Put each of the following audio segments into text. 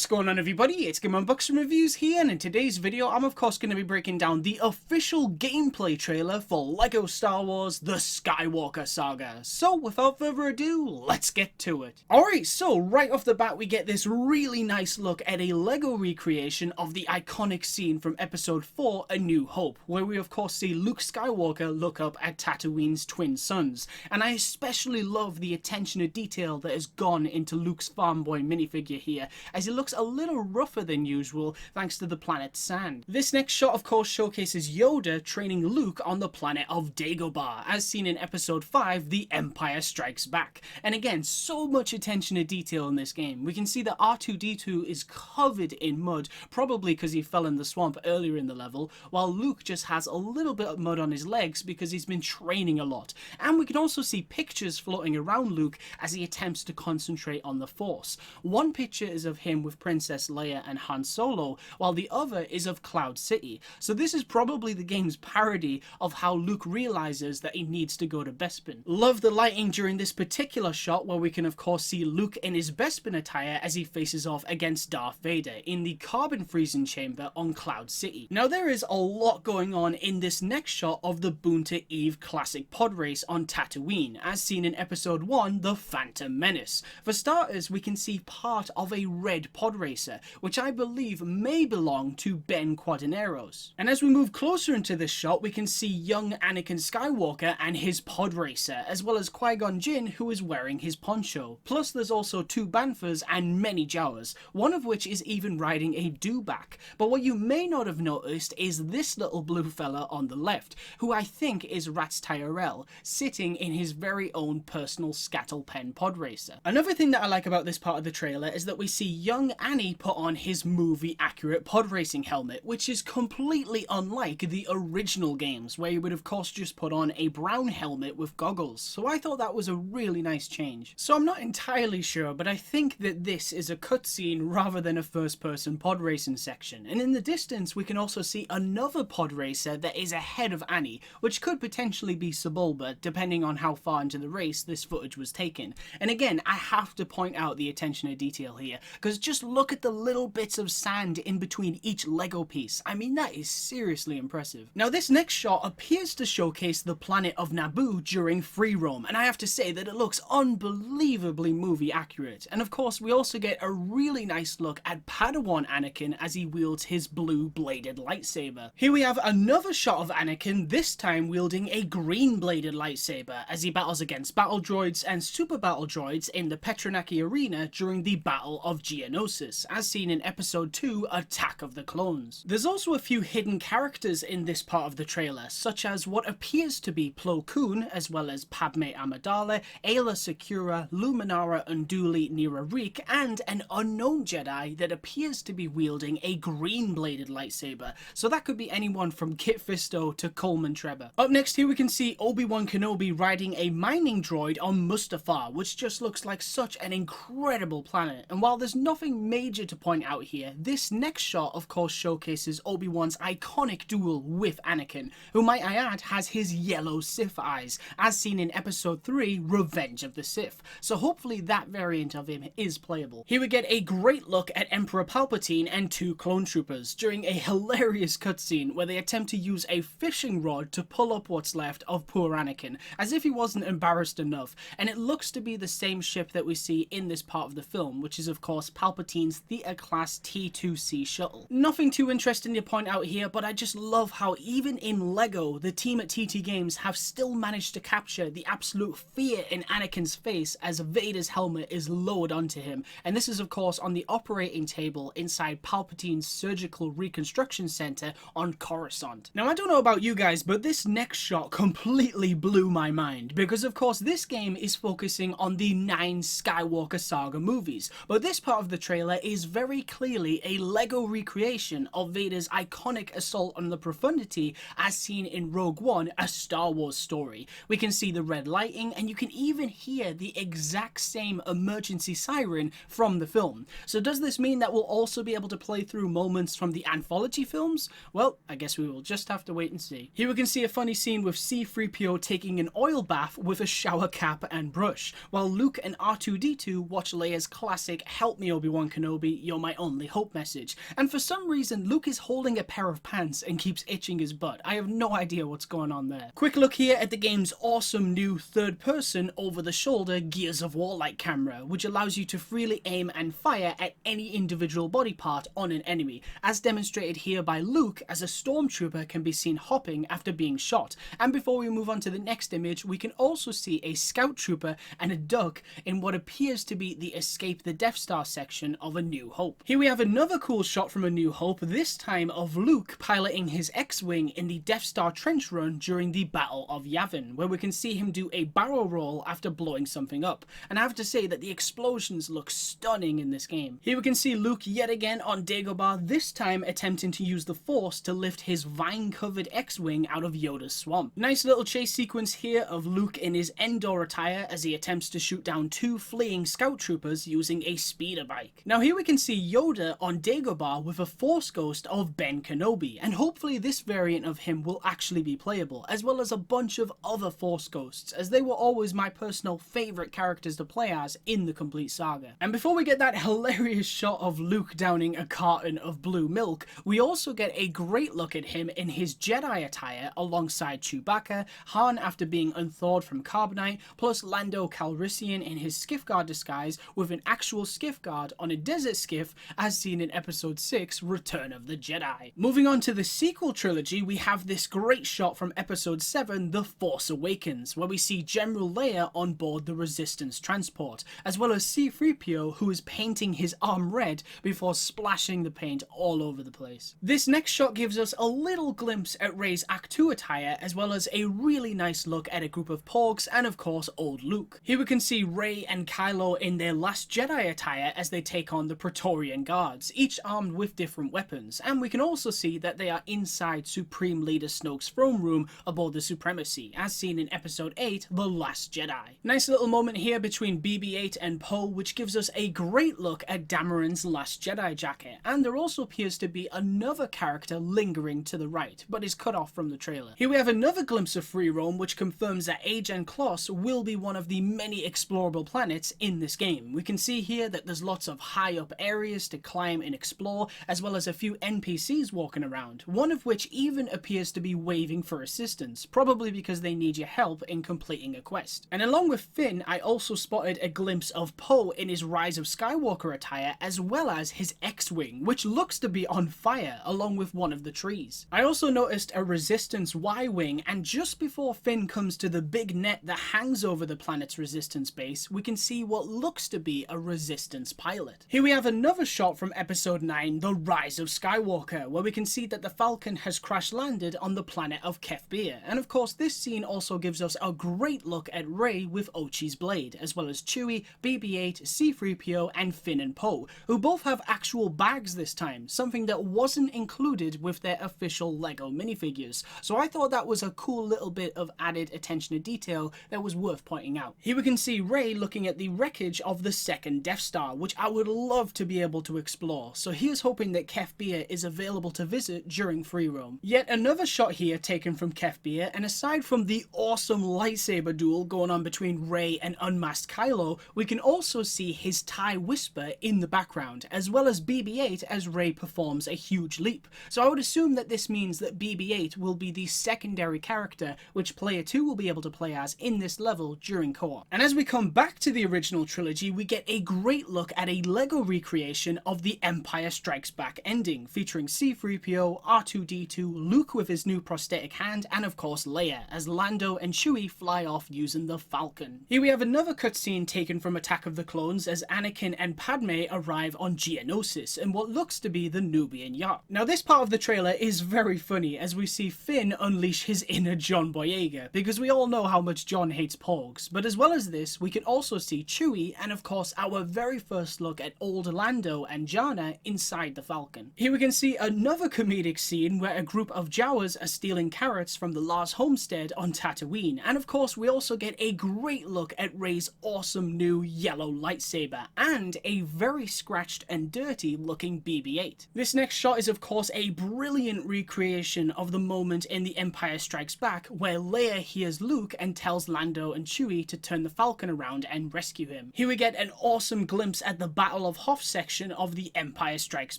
going on, everybody? It's Game Unboxing Reviews here, and in today's video I'm of course going to be breaking down the official gameplay trailer for LEGO Star Wars The Skywalker Saga. So without further ado, let's get to it. Alright, so right off the bat we get this really nice look at a LEGO recreation of the iconic scene from Episode 4, A New Hope, where we of course see Luke Skywalker look up at Tatooine's twin sons. And I especially love the attention to detail that has gone into Luke's farm boy minifigure here, as he looks a little rougher than usual thanks to the planet's sand. This next shot of course showcases Yoda training Luke on the planet of Dagobah, as seen in Episode 5, The Empire Strikes Back. And again, so much attention to detail in this game. We can see that R2-D2 is covered in mud, probably because he fell in the swamp earlier in the level, while Luke just has a little bit of mud on his legs because he's been training a lot. And we can also see pictures floating around Luke as he attempts to concentrate on the Force. One picture is of him with Princess Leia and Han Solo, while the other is of Cloud City. So this is probably the game's parody of how Luke realizes that he needs to go to Bespin. Love the lighting during this particular shot, where we can of course see Luke in his Bespin attire as he faces off against Darth Vader in the carbon freezing chamber on Cloud City. Now there is a lot going on in this next shot of the Boonta Eve Classic Podrace on Tatooine, as seen in Episode 1, The Phantom Menace. For starters, we can see part of a red pod racer, which I believe may belong to Ben Quadinaros. And as we move closer into this shot, we can see young Anakin Skywalker and his pod racer, as well as Qui-Gon Jinn, who is wearing his poncho. Plus there's also two Banthas and many Jawas, one of which is even riding a dewback. But what you may not have noticed is this little blue fella on the left, who I think is Rats Tyrell, sitting in his very own personal Scattle Pen pod racer. Another thing that I like about this part of the trailer is that we see young Annie put on his movie-accurate pod racing helmet, which is completely unlike the original games, where he would of course just put on a brown helmet with goggles. So I thought that was a really nice change. So I'm not entirely sure, but I think that this is a cutscene rather than a first-person pod racing section. And in the distance we can also see another pod racer that is ahead of Annie, which could potentially be Sebulba, depending on how far into the race this footage was taken. And again, I have to point out the attention to detail here, because just look at the little bits of sand in between each Lego piece. I mean, that is seriously impressive. Now this next shot appears to showcase the planet of Naboo during free roam, and I have to say that it looks unbelievably movie accurate. And of course we also get a really nice look at Padawan Anakin as he wields his blue bladed lightsaber. Here we have another shot of Anakin, this time wielding a green bladed lightsaber as he battles against Battle Droids and Super Battle Droids in the Petronaki Arena during the Battle of Geonosis, as seen in Episode 2, Attack of the Clones. There's also a few hidden characters in this part of the trailer, such as what appears to be Plo Koon, as well as Padme Amidala, Aayla Secura, Luminara Unduli Nira Reek, and an unknown Jedi that appears to be wielding a green-bladed lightsaber. So that could be anyone from Kit Fisto to Coleman Trebor. Up next here we can see Obi-Wan Kenobi riding a mining droid on Mustafar, which just looks like such an incredible planet. And while there's nothing major to point out here, this next shot of course showcases Obi-Wan's iconic duel with Anakin, who might I add has his yellow Sith eyes, as seen in Episode 3, Revenge of the Sith. So hopefully that variant of him is playable. Here we get a great look at Emperor Palpatine and two clone troopers during a hilarious cutscene where they attempt to use a fishing rod to pull up what's left of poor Anakin, as if he wasn't embarrassed enough. And it looks to be the same ship that we see in this part of the film, which is of course Palpatine's Theta-class T-2c shuttle. Nothing too interesting to point out here, but I just love how even in LEGO, the team at TT Games have still managed to capture the absolute fear in Anakin's face as Vader's helmet is lowered onto him. And this is of course on the operating table inside Palpatine's Surgical Reconstruction Center on Coruscant. Now I don't know about you guys, but this next shot completely blew my mind, because of course this game is focusing on the 9 Skywalker Saga movies, but this part of the trailer is very clearly a LEGO recreation of Vader's iconic assault on the Profundity as seen in Rogue One, A Star Wars Story. We can see the red lighting, and you can even hear the exact same emergency siren from the film. So does this mean that we'll also be able to play through moments from the anthology films? Well, I guess we will just have to wait and see. Here we can see a funny scene with C-3PO taking an oil bath with a shower cap and brush, while Luke and R2-D2 watch Leia's classic "Help me Obi-Wan Kenobi" Kenobi, you're my only hope message. And for some reason, Luke is holding a pair of pants and keeps itching his butt. I have no idea what's going on there. Quick look here at the game's awesome new third-person, over-the-shoulder Gears of War-like camera, which allows you to freely aim and fire at any individual body part on an enemy, as demonstrated here by Luke, as a stormtrooper can be seen hopping after being shot. And before we move on to the next image, we can also see a scout trooper and a duck in what appears to be the Escape the Death Star section of A New Hope. Here we have another cool shot from A New Hope, this time of Luke piloting his X-Wing in the Death Star trench run during the Battle of Yavin, where we can see him do a barrel roll after blowing something up. And I have to say that the explosions look stunning in this game. Here we can see Luke yet again on Dagobah, this time attempting to use the Force to lift his vine-covered X-Wing out of Yoda's swamp. Nice little chase sequence here of Luke in his Endor attire as he attempts to shoot down two fleeing scout troopers using a speeder bike. Now here we can see Yoda on Dagobah with a Force ghost of Ben Kenobi, and hopefully this variant of him will actually be playable, as well as a bunch of other Force ghosts, as they were always my personal favourite characters to play as in the complete saga. And before we get that hilarious shot of Luke downing a carton of blue milk, we also get a great look at him in his Jedi attire alongside Chewbacca, Han after being unthawed from Carbonite, plus Lando Calrissian in his Skiff Guard disguise with an actual Skiff Guard on a desert skiff as seen in episode 6, Return of the Jedi. Moving on to the sequel trilogy, we have this great shot from episode 7, The Force Awakens, where we see General Leia on board the Resistance transport, as well as C-3PO who is painting his arm red before splashing the paint all over the place. This next shot gives us a little glimpse at Rey's Act 2 attire, as well as a really nice look at a group of Porgs and of course old Luke. Here we can see Rey and Kylo in their Last Jedi attire as they take on the Praetorian Guards, each armed with different weapons, and we can also see that they are inside Supreme Leader Snoke's throne room aboard the Supremacy, as seen in episode 8, The Last Jedi. Nice little moment here between BB-8 and Poe, which gives us a great look at Dameron's Last Jedi jacket, and there also appears to be another character lingering to the right, but is cut off from the trailer. Here we have another glimpse of free roam, which confirms that Agen Kloss will be one of the many explorable planets in this game. We can see here that there's lots of high up areas to climb and explore, as well as a few NPCs walking around, one of which even appears to be waving for assistance, probably because they need your help in completing a quest. And along with Finn, I also spotted a glimpse of Poe in his Rise of Skywalker attire, as well as his X-Wing, which looks to be on fire along with one of the trees. I also noticed a Resistance Y-Wing, and just before Finn comes to the big net that hangs over the planet's Resistance base, we can see what looks to be a Resistance pilot. Here we have another shot from episode 9, The Rise of Skywalker, where we can see that the Falcon has crash landed on the planet of Kef Bir, and of course this scene also gives us a great look at Rey with Ochi's blade, as well as Chewie, BB-8, C-3PO and Finn and Poe, who both have actual bags this time, something that wasn't included with their official LEGO minifigures, so I thought that was a cool little bit of added attention to detail that was worth pointing out. Here we can see Rey looking at the wreckage of the second Death Star, which I would love to be able to explore, so here's hoping that Kef Bir is available to visit during free roam. Yet another shot here taken from Kef Bir, and aside from the awesome lightsaber duel going on between Rey and unmasked Kylo, we can also see his TIE Whisper in the background, as well as BB-8 as Rey performs a huge leap. So I would assume that this means that BB-8 will be the secondary character which player 2 will be able to play as in this level during co-op. And as we come back to the original trilogy, we get a great look at a LEGO recreation of the Empire Strikes Back ending, featuring C-3PO, R2-D2, Luke with his new prosthetic hand, and of course Leia, as Lando and Chewie fly off using the Falcon. Here we have another cutscene taken from Attack of the Clones as Anakin and Padme arrive on Geonosis in what looks to be the Nubian yacht. Now this part of the trailer is very funny as we see Finn unleash his inner John Boyega, because we all know how much John hates Porgs, but as well as this we can also see Chewie and of course our very first look at old Lando and Jana inside the Falcon. Here we can see another comedic scene where a group of Jawas are stealing carrots from the Lars Homestead on Tatooine, and of course we also get a great look at Rey's awesome new yellow lightsaber and a very scratched and dirty looking BB-8. This next shot is of course a brilliant recreation of the moment in The Empire Strikes Back where Leia hears Luke and tells Lando and Chewie to turn the Falcon around and rescue him. Here we get an awesome glimpse at the Battle of Hoth section of The Empire Strikes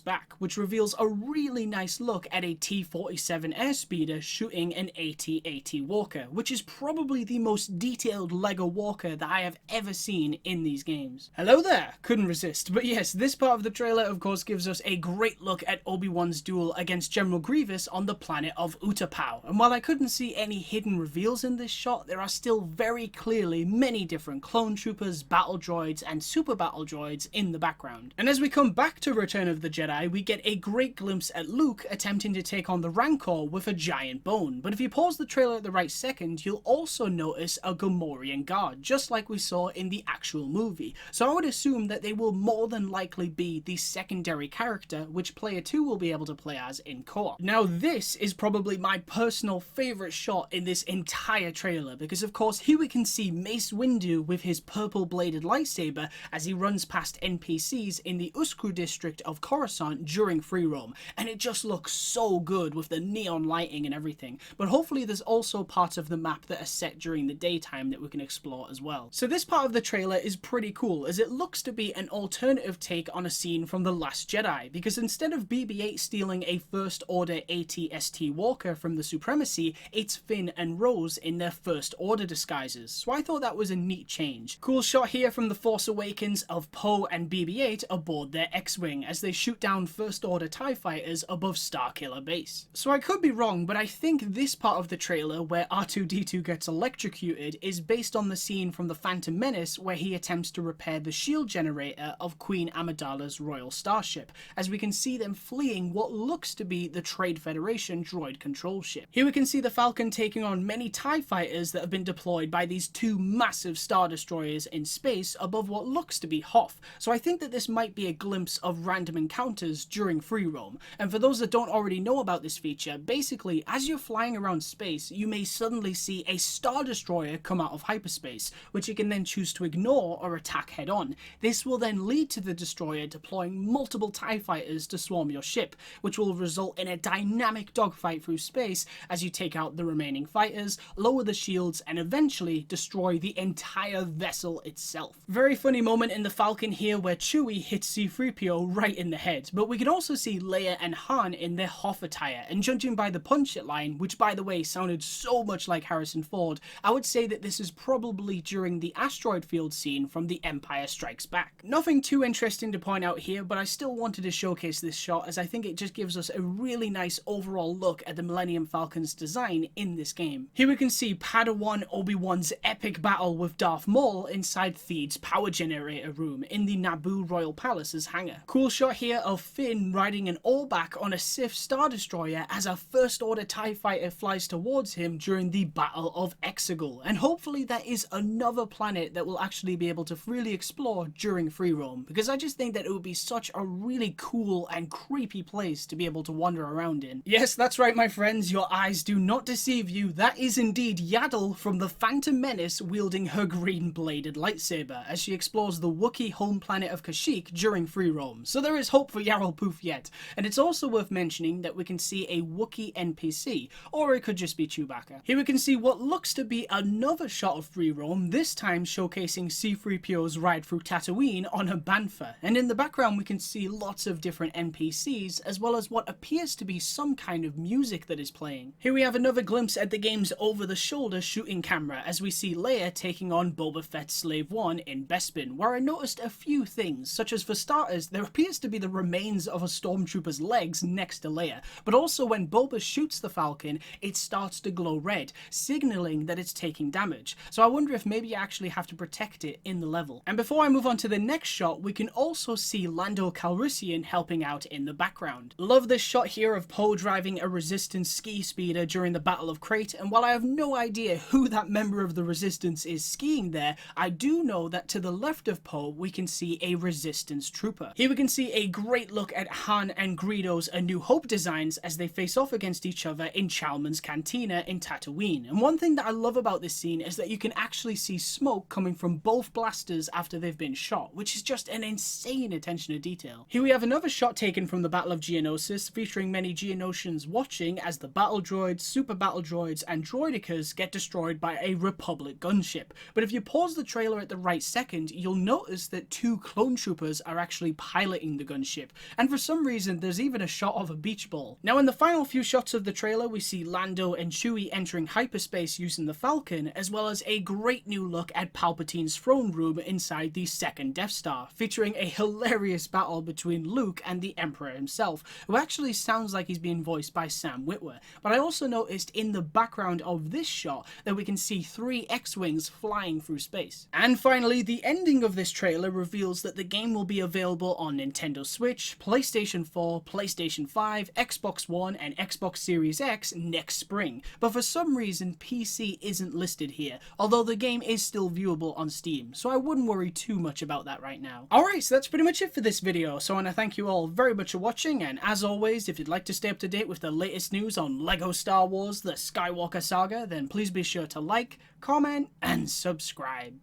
Back, which reveals a really nice look at a T-47 airspeeder shooting an AT-AT Walker, which is probably the most detailed LEGO Walker that I have ever seen in these games. Hello there, couldn't resist. But yes, this part of the trailer of course gives us a great look at Obi-Wan's duel against General Grievous on the planet of Utapau, and while I couldn't see any hidden reveals in this shot, there are still very clearly many different clone troopers, battle droids, and super battle droids in the background. And as we come back to Return of the Jedi, we get a great glimpse at Luke attempting to take on the Rancor with a giant bone, but if you pause the trailer at the right second, you'll also notice a Gamorrean guard, just like we saw in the actual movie. So I would assume that they will more than likely be the secondary character, which player 2 will be able to play as in co-op. Now this is probably my personal favourite shot in this entire trailer, because of course here we can see Mace Windu with his purple bladed lightsaber as he runs past NPCs in the Uscru District of Coruscant during free roam, and it just looks so good with the neon lighting and everything. But hopefully there's also parts of the map that are set during the daytime that we can explore as well. So this part of the trailer is pretty cool, as it looks to be an alternative take on a scene from The Last Jedi, because instead of BB-8 stealing a First Order AT-ST Walker from the Supremacy, it's Finn and Rose in their First Order disguises. So I thought that was a neat change. Cool shot here from The Force Awakens of Poe and BB-8 aboard their X-Wing as they shoot down First Order TIE fighters above Starkiller Base. So I could be wrong, but I think this part of the trailer where R2-D2 gets electrocuted is based on the scene from The Phantom Menace where he attempts to repair the shield generator of Queen Amidala's royal starship, as we can see them fleeing what looks to be the Trade Federation droid control ship. Here we can see the Falcon taking on many TIE fighters that have been deployed by these two massive Star Destroyers in space above what looks to be Hoth. So I think that this might be a glimpse of random encounters during free roam. And for those that don't already know about this feature, basically as you're flying around space, you may suddenly see a Star Destroyer come out of hyperspace, which you can then choose to ignore or attack head on. This will then lead to the destroyer deploying multiple TIE fighters to swarm your ship, which will result in a dynamic dogfight through space as you take out the remaining fighters, lower the shields, and eventually destroy the entire vessel itself. Very funny moment in the Falcon here where Chewie hits C-3PO right in the head, but we can also see Leia and Han in their Hoth attire, and judging by the punch-it line, which by the way sounded so much like Harrison Ford, I would say that this is probably during the asteroid field scene from The Empire Strikes Back. Nothing too interesting to point out here, but I still wanted to showcase this shot as I think it just gives us a really nice overall look at the Millennium Falcon's design in this game. Here we can see Padawan Obi-Wan's epic battle with Darth Maul inside Theed's power generator room in the Naboo Royal Palace's hangar. Cool shot here of Finn riding an Orback on a Sith Star Destroyer as a First Order TIE fighter flies towards him during the Battle of Exegol, and hopefully that is another planet that we'll actually be able to freely explore during free roam, because I just think that it would be such a really cool and creepy place to be able to wander around in. Yes, that's right my friends, your eyes do not deceive you, that is indeed Yaddle from The Phantom Menace wielding her green bladed lightsaber as she explores the Wookiee home planet of Kashyyyk during free roam. So there is hope for Yarl Poof yet. And it's also worth mentioning that we can see a Wookiee NPC, or it could just be Chewbacca. Here we can see what looks to be another shot of free roam, this time showcasing C-3PO's ride through Tatooine on a Bantha, and in the background we can see lots of different NPCs as well as what appears to be some kind of music that is playing. Here we have another glimpse at the game's over-the-shoulder shooting camera as we see Leia taking on Boba Fett's Slave One in Bespin, where I noticed a few things, such as for starters there appears to be the remains of a stormtrooper's legs next to Leia, but also when Boba shoots the Falcon it starts to glow red, signaling that it's taking damage. So I wonder if maybe you actually have to protect it in the level. And before I move on to the next shot, we can also see Lando Calrissian helping out in the background. Love this shot here of Poe driving a Resistance ski speeder during the Battle of Crate, and while I have no idea who that member of the Resistance is skiing there, I do know that to the left of Poe we can see a Resistance trooper. Here we can see a great look at Han and Greedo's A New Hope designs as they face off against each other in Chalmun's Cantina in Tatooine. And one thing that I love about this scene is that you can actually see smoke coming from both blasters after they've been shot, which is just an insane attention to detail. Here we have another shot taken from the Battle of Geonosis, featuring many Geonosians watching as the Battle Droids, Super Battle Droids, and Droidekas get destroyed by a Republic gunship. But if you pause the trailer at the right second, you'll notice that two clone stormtroopers are actually piloting the gunship, and for some reason there's even a shot of a beach ball. Now in the final few shots of the trailer we see Lando and Chewie entering hyperspace using the Falcon, as well as a great new look at Palpatine's throne room inside the second Death Star, featuring a hilarious battle between Luke and the Emperor himself, who actually sounds like he's being voiced by Sam Witwer. But I also noticed in the background of this shot that we can see 3 X-Wings flying through space. And finally, the ending of this trailer reveals that the game will be available on Nintendo Switch, PlayStation 4, PlayStation 5, Xbox One, and Xbox Series X next spring. But for some reason, PC isn't listed here, although the game is still viewable on Steam, so I wouldn't worry too much about that right now. Alright, so that's pretty much it for this video, so I want to thank you all very much for watching, and as always, if you'd like to stay up to date with the latest news on LEGO Star Wars The Skywalker Saga, then please be sure to like, comment, and subscribe.